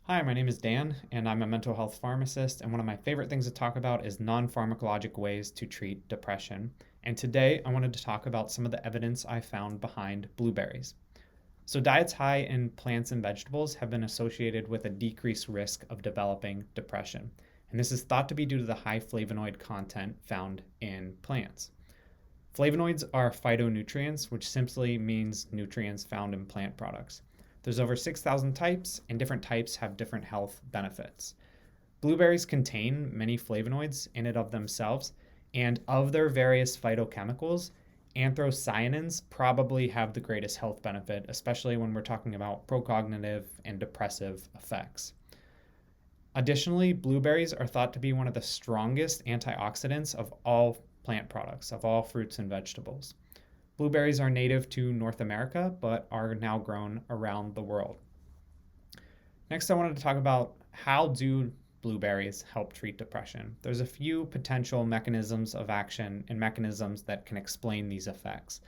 Hi, my name is Dan, and I'm a mental health pharmacist. And one of my favorite things to talk about is non pharmacologic ways to treat depression. And today I wanted to talk about some of the evidence I found behind blueberries. So, diets high in plants and vegetables have been associated with a decreased risk of developing depression. And this is thought to be due to the high flavonoid content found in plants. Flavonoids are phytonutrients, which simply means nutrients found in plant products. There's over 6,000 types, and different types have different health benefits. Blueberries contain many flavonoids in and of themselves, and of their various phytochemicals, anthocyanins probably have the greatest health benefit, especially when we're talking about procognitive and depressive effects. Additionally, blueberries are thought to be one of the strongest antioxidants of all plant products, of all fruits and vegetables. Blueberries are native to North America, but are now grown around the world. Next, I wanted to talk about how do blueberries help treat depression. There's a few potential mechanisms of action and mechanisms that can explain these effects.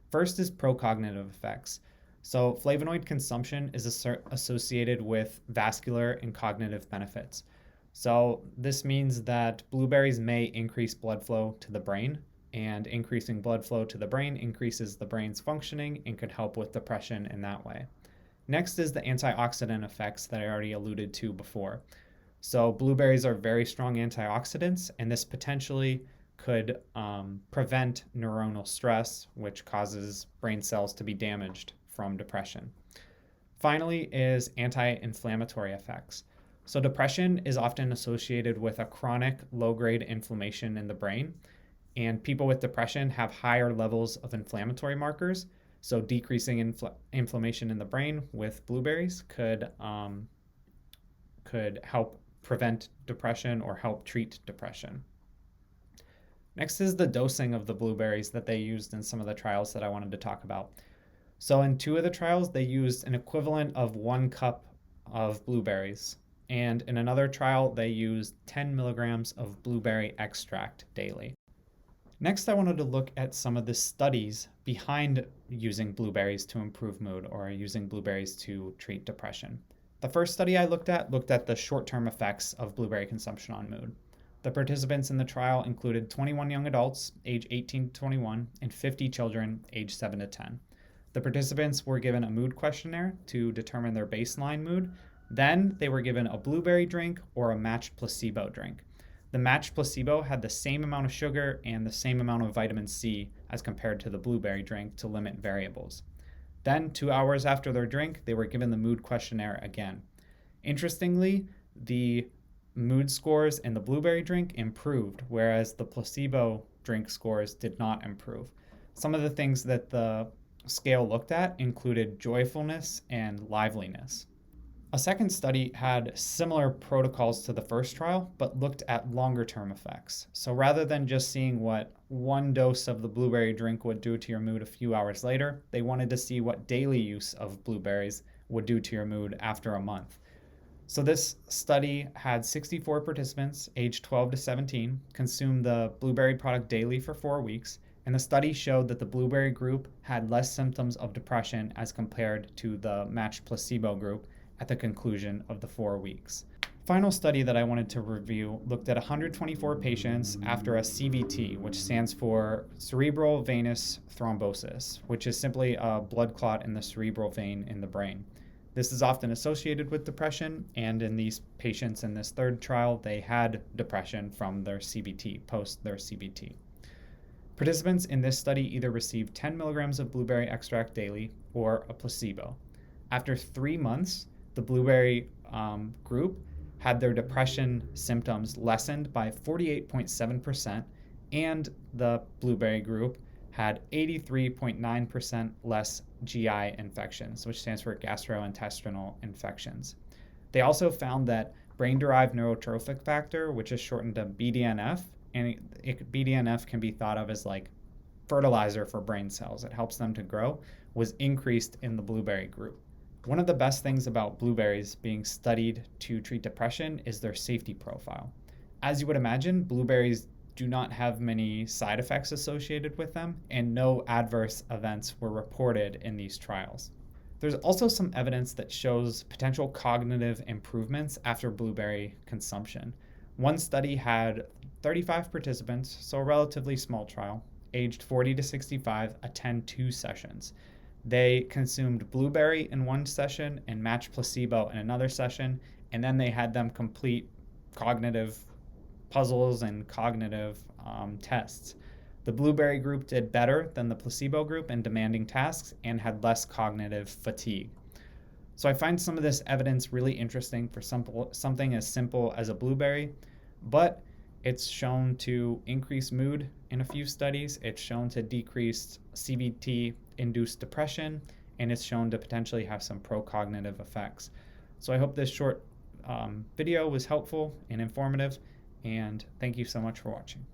First is procognitive effects. So, flavonoid consumption is associated with vascular and cognitive benefits. So, this means that blueberries may increase blood flow to the brain, and increasing blood flow to the brain increases the brain's functioning and could help with depression in that way. Next is the antioxidant effects that I already alluded to before. So, blueberries are very strong antioxidants, and this potentially could prevent neuronal stress, which causes brain cells to be damaged from depression. Finally, is anti-inflammatory effects. So, depression is often associated with a chronic low-grade inflammation in the brain, and people with depression have higher levels of inflammatory markers. So, decreasing inflammation in the brain with blueberries could help prevent depression or help treat depression. Next is the dosing of the blueberries that they used in some of the trials that I wanted to talk about. So, in two of the trials, they used an equivalent of 1 cup of blueberries. And in another trial, they used 10 milligrams of blueberry extract daily. Next, I wanted to look at some of the studies behind using blueberries to improve mood or using blueberries to treat depression. The first study I looked at the short-term effects of blueberry consumption on mood. The participants in the trial included 21 young adults, age 18 to 21, and 50 children, age 7 to 10. The participants were given a mood questionnaire to determine their baseline mood. Then they were given a blueberry drink or a matched placebo drink. The matched placebo had the same amount of sugar and the same amount of vitamin C as compared to the blueberry drink to limit variables. Then, 2 hours after their drink, they were given the mood questionnaire again. Interestingly, the mood scores in the blueberry drink improved, whereas the placebo drink scores did not improve. Some of the things that the scale looked at included joyfulness and liveliness. A second study had similar protocols to the first trial, but looked at longer-term effects. So rather than just seeing what one dose of the blueberry drink would do to your mood a few hours later, they wanted to see what daily use of blueberries would do to your mood after a month. So this study had 64 participants aged 12 to 17 consume the blueberry product daily for 4 weeks, and the study showed that the blueberry group had less symptoms of depression as compared to the matched placebo group at the conclusion of the 4 weeks. Final study that I wanted to review looked at 124 patients after a CVT, which stands for cerebral venous thrombosis, which is simply a blood clot in the cerebral vein in the brain. This is often associated with depression, and in these patients in this third trial, they had depression from their CVT, post their CVT. Participants in this study either received 10 milligrams of blueberry extract daily or a placebo. After 3 months, the blueberry group had their depression symptoms lessened by 48.7%, and the blueberry group had 83.9% less GI infections, which stands for gastrointestinal infections. They also found that brain-derived neurotrophic factor, which is shortened to BDNF, and BDNF can be thought of as like fertilizer for brain cells. It helps them to grow, was increased in the blueberry group. One of the best things about blueberries being studied to treat depression is their safety profile. As you would imagine, blueberries do not have many side effects associated with them, and no adverse events were reported in these trials. There's also some evidence that shows potential cognitive improvements after blueberry consumption. One study had 35 participants, so a relatively small trial, aged 40 to 65, attend 2 sessions. They consumed blueberry in one session and matched placebo in another session, and then they had them complete cognitive puzzles and cognitive tests. The blueberry group did better than the placebo group in demanding tasks and had less cognitive fatigue. So I find some of this evidence really interesting for something as simple as a blueberry, but it's shown to increase mood in a few studies. It's shown to decrease CBT-induced depression, and it's shown to potentially have some pro-cognitive effects. So I hope this short video was helpful and informative, and thank you so much for watching.